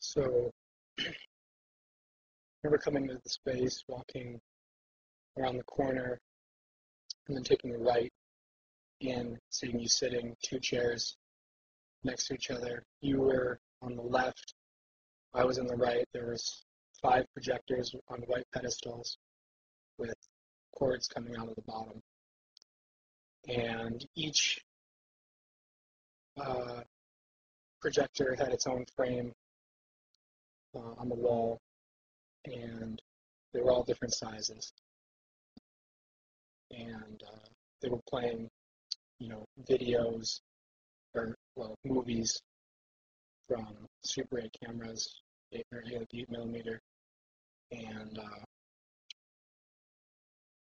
So I remember coming to the space, walking around the corner, and then taking a right and seeing you sitting two chairs next to each other. You were on the left, I was on the right. There was five projectors on white pedestals with cords coming out of the bottom. And each uh, projector had its own frame on the wall, and they were all different sizes. And they were playing, videos or movies from Super 8 cameras, 8 millimeter, and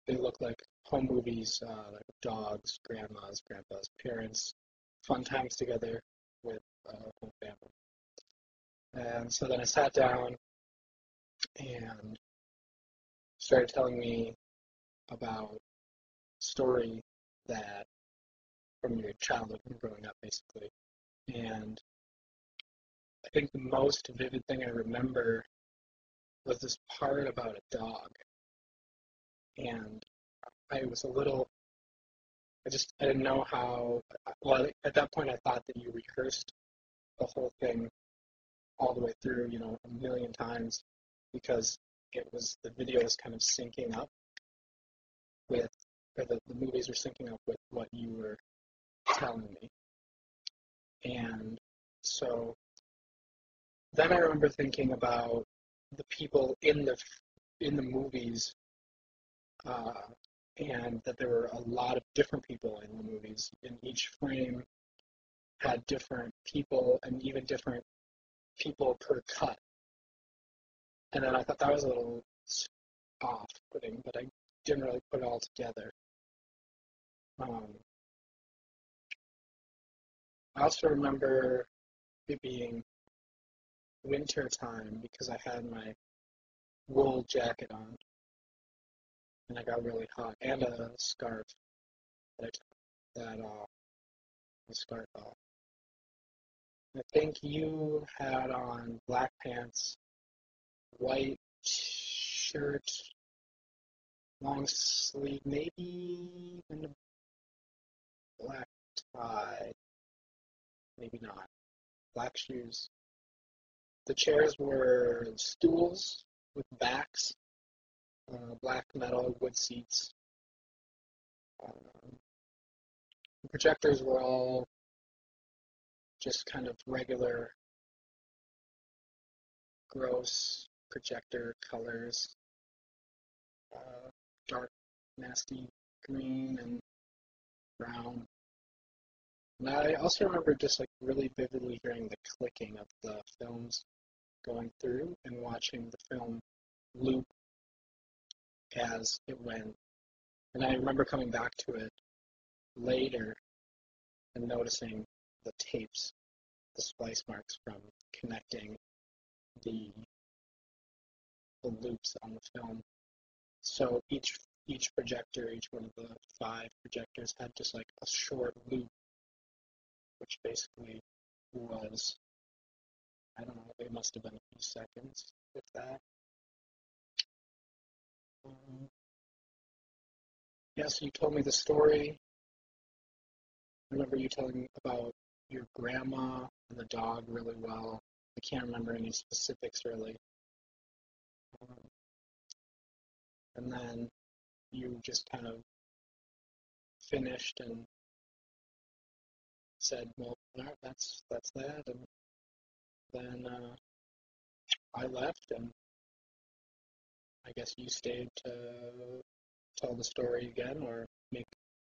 they look like home movies, like dogs, grandpas, parents, fun times together with whole family. And so then I sat down and started telling me about a story that from your childhood, from growing up, basically. And I think the most vivid thing I remember was this part about a dog. And I was a little, I didn't know how, well, at that point I thought that you rehearsed the whole thing all the way through, a million times because the video was kind of syncing up with, or the movies were syncing up with what you were telling me. And so then I remember thinking about the people in the movies, uh, and that there were a lot of different people in the movies. And each frame had different people and even different people per cut. And then I thought that was a little off-putting, but I didn't really put it all together. I also remember it being winter time because I had my wool jacket on and I got really hot, and a scarf that I took the scarf off. I think you had on black pants, white shirt, long sleeve, maybe even a black tie, maybe not. Black shoes. The chairs were stools with backs, black metal wood seats. Um, the projectors were all just kind of regular, gross projector colors, dark, nasty green and brown. And I also remember just like really vividly hearing the clicking of the films going through and watching the film loop as it went. And I remember coming back to it later and noticing the tapes, the splice marks from connecting the the loops on the film. So each projector, each one of the five projectors had just like a short loop, which basically was, I don't know, it must have been a few seconds, if that. Um, yeah, so you told me the story. I remember you telling me about your grandma and the dog really well. I can't remember any specifics really. Um, and then you just kind of finished and said, "Well, all right, that's that." And then I left, and I guess you stayed to tell the story again or make